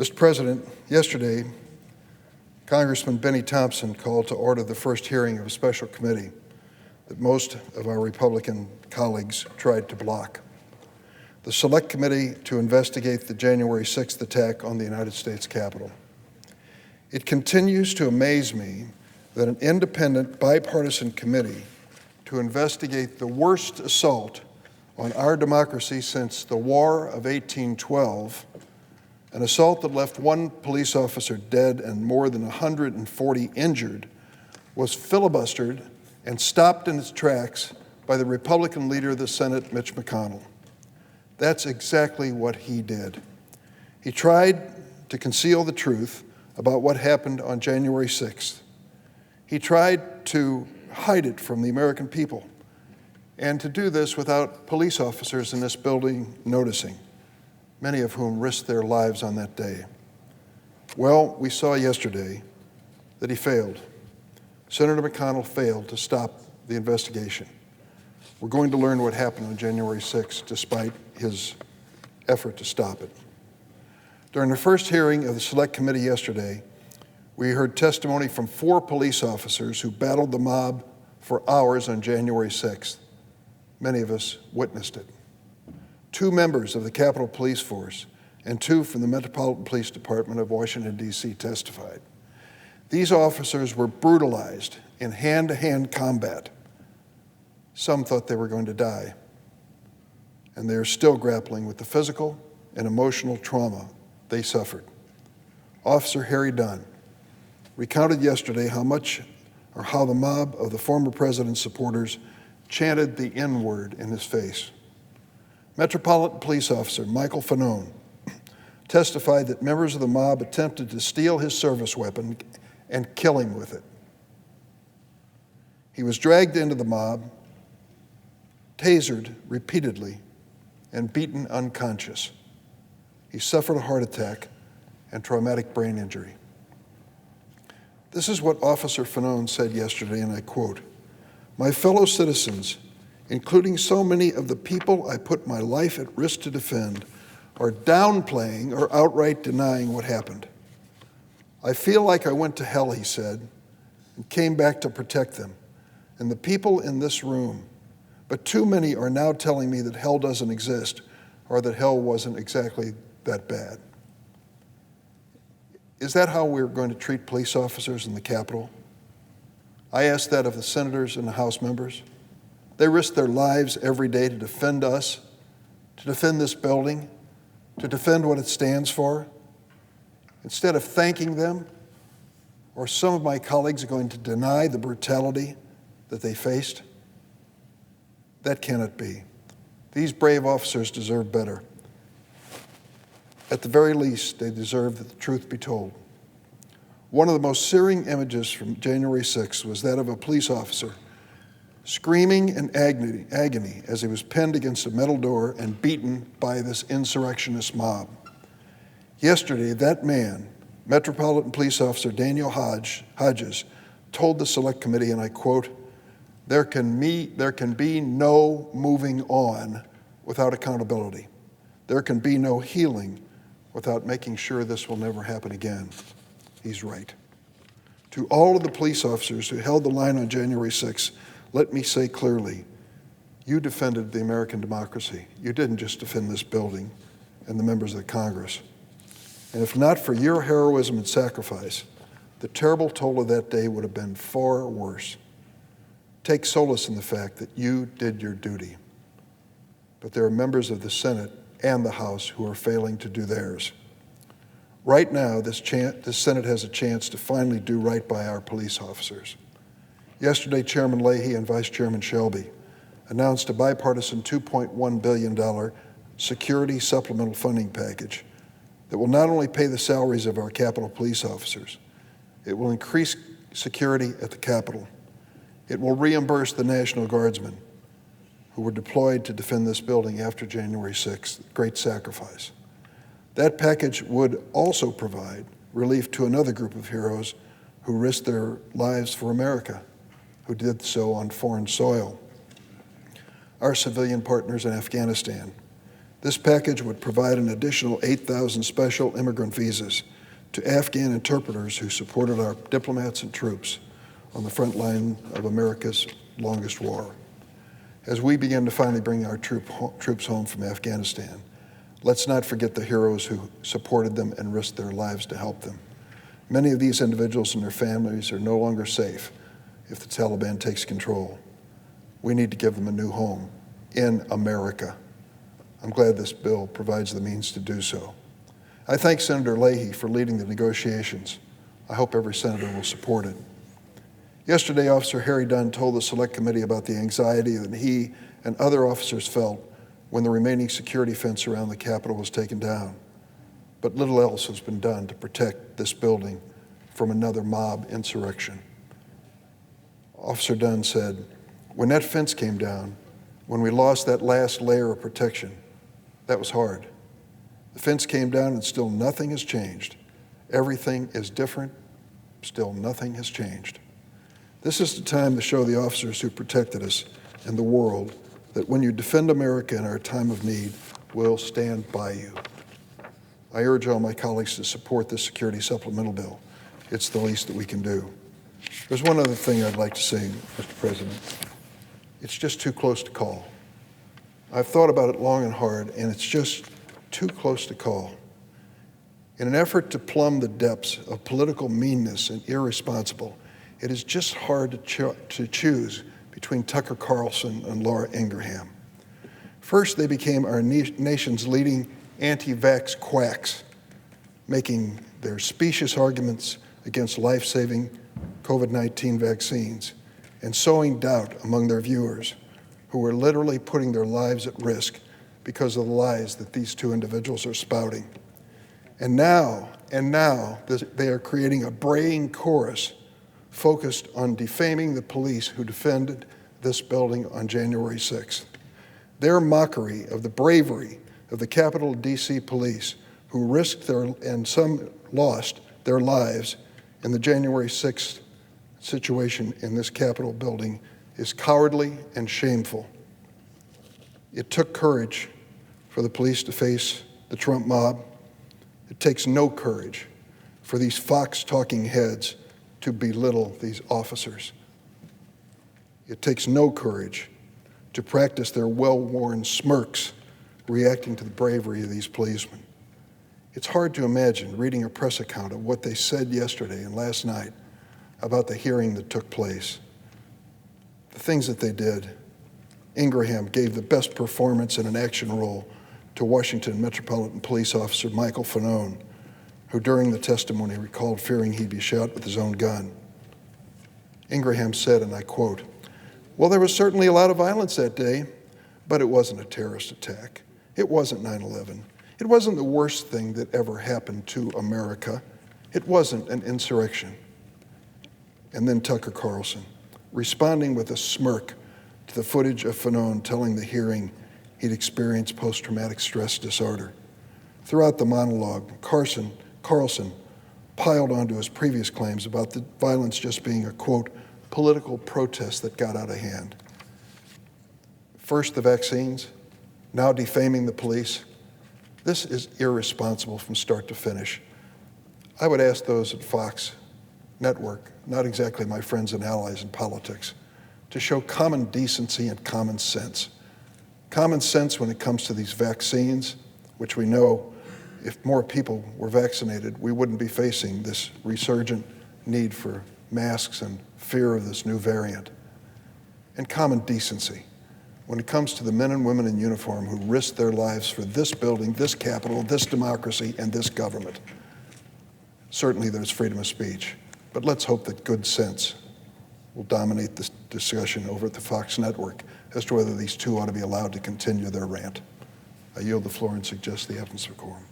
Mr. President, yesterday, Congressman Benny Thompson called to order the first hearing of a special committee that most of our Republican colleagues tried to block. The Select Committee to investigate the January 6th attack on the United States Capitol. It continues to amaze me that an independent, bipartisan committee to investigate the worst assault on our democracy since the War of 1812, an assault that left one police officer dead and more than 140 injured, was filibustered and stopped in its tracks by the Republican leader of the Senate, Mitch McConnell. That's exactly what he did. He tried to conceal the truth about what happened on January 6th. He tried to hide it from the American people, and to do this without police officers in this building noticing, many of whom risked their lives on that day. Well, we saw yesterday that he failed. Senator McConnell failed to stop the investigation. We're going to learn what happened on January 6th, despite his effort to stop it. During the first hearing of the Select Committee yesterday, we heard testimony from 4 police officers who battled the mob for hours on January 6th. Many of us witnessed it. 2 members of the Capitol Police Force and 2 from the Metropolitan Police Department of Washington, D.C. testified. These officers were brutalized in hand-to-hand combat. Some thought they were going to die, and they are still grappling with the physical and emotional trauma they suffered. Officer Harry Dunn recounted yesterday how the mob of the former president's supporters chanted the N-word in his face. Metropolitan Police Officer Michael Fanone testified that members of the mob attempted to steal his service weapon and kill him with it. He was dragged into the mob, tasered repeatedly, and beaten unconscious. He suffered a heart attack and traumatic brain injury. This is what Officer Fanone said yesterday, and I quote, "My fellow citizens, including so many of the people I put my life at risk to defend, are downplaying or outright denying what happened. I feel like I went to hell," he said, "and came back to protect them and the people in this room. But too many are now telling me that hell doesn't exist or that hell wasn't exactly that bad." Is that how we're going to treat police officers in the Capitol? I ask that of the senators and the House members. They risk their lives every day to defend us, to defend this building, to defend what it stands for. Instead of thanking them, or some of my colleagues are going to deny the brutality that they faced. That cannot be. These brave officers deserve better. At the very least, they deserve that the truth be told. One of the most searing images from January 6th was that of a police officer screaming in agony as he was pinned against a metal door and beaten by this insurrectionist mob. Yesterday, that man, Metropolitan Police Officer Daniel Hodges, told the Select Committee, and I quote, there can be no moving on without accountability. There can be no healing without making sure this will never happen again." He's right. To all of the police officers who held the line on January 6th, let me say clearly, you defended the American democracy. You didn't just defend this building and the members of the Congress. And if not for your heroism and sacrifice, the terrible toll of that day would have been far worse. Take solace in the fact that you did your duty. But there are members of the Senate and the House who are failing to do theirs. Right now, this Senate has a chance to finally do right by our police officers. Yesterday, Chairman Leahy and Vice Chairman Shelby announced a bipartisan $2.1 billion security supplemental funding package that will not only pay the salaries of our Capitol police officers, it will increase security at the Capitol. It will reimburse the National Guardsmen who were deployed to defend this building after January 6th, great sacrifice. That package would also provide relief to another group of heroes who risked their lives for America, who did so on foreign soil. Our civilian partners in Afghanistan This package would provide an additional 8,000 special immigrant visas to Afghan interpreters who supported our diplomats and troops on the front line of America's longest war. As we begin to finally bring our troops home from Afghanistan, let's not forget the heroes who supported them and risked their lives to help them. Many of these individuals and their families are no longer safe if the Taliban takes control. We need to give them a new home in America. I'm glad this bill provides the means to do so. I thank Senator Leahy for leading the negotiations. I hope every senator will support it. Yesterday, Officer Harry Dunn told the Select Committee about the anxiety that he and other officers felt when the remaining security fence around the Capitol was taken down. But little else has been done to protect this building from another mob insurrection. Officer Dunn said, "When that fence came down, when we lost that last layer of protection, that was hard. The fence came down and still nothing has changed. Everything is different, still nothing has changed." This is the time to show the officers who protected us and the world that when you defend America in our time of need, we'll stand by you. I urge all my colleagues to support this security supplemental bill. It's the least that we can do. There's one other thing I'd like to say, Mr. President. It's just too close to call. I've thought about it long and hard, and it's just too close to call. In an effort to plumb the depths of political meanness and irresponsible, it is just hard to choose between Tucker Carlson and Laura Ingraham. First, they became our nation's leading anti-vax quacks, making their specious arguments against life-saving COVID-19 vaccines and sowing doubt among their viewers, who were literally putting their lives at risk because of the lies that these two individuals are spouting. And now they are creating a braying chorus focused on defaming the police who defended this building on January 6th. Their mockery of the bravery of the Capitol D.C. police, who risked and some lost their lives in the January 6th situation in this Capitol building, is cowardly and shameful. It took courage for the police to face the Trump mob. It takes no courage for these Fox talking heads to belittle these officers. It takes no courage to practice their well-worn smirks reacting to the bravery of these policemen. It's hard to imagine reading a press account of what they said yesterday and last night about the hearing that took place. The things that they did. Ingraham gave the best performance in an action role to Washington Metropolitan Police Officer Michael Fanone, who during the testimony recalled fearing he'd be shot with his own gun. Ingraham said, and I quote, "Well, there was certainly a lot of violence that day, but it wasn't a terrorist attack. It wasn't 9/11. It wasn't the worst thing that ever happened to America. It wasn't an insurrection." And then Tucker Carlson, responding with a smirk to the footage of Fanone telling the hearing he'd experienced post-traumatic stress disorder. Throughout the monologue, Carlson piled onto his previous claims about the violence just being a, quote, political protest that got out of hand. First the vaccines, now defaming the police. This is irresponsible from start to finish. I would ask those at Fox Network, not exactly my friends and allies in politics, to show common decency and common sense. Common sense when it comes to these vaccines, which we know if more people were vaccinated, we wouldn't be facing this resurgent need for masks and fear of this new variant. And common decency when it comes to the men and women in uniform who risked their lives for this building, this Capitol, this democracy, and this government. Certainly there's freedom of speech, but let's hope that good sense will dominate this discussion over at the Fox Network as to whether these two ought to be allowed to continue their rant. I yield the floor and suggest the absence of quorum.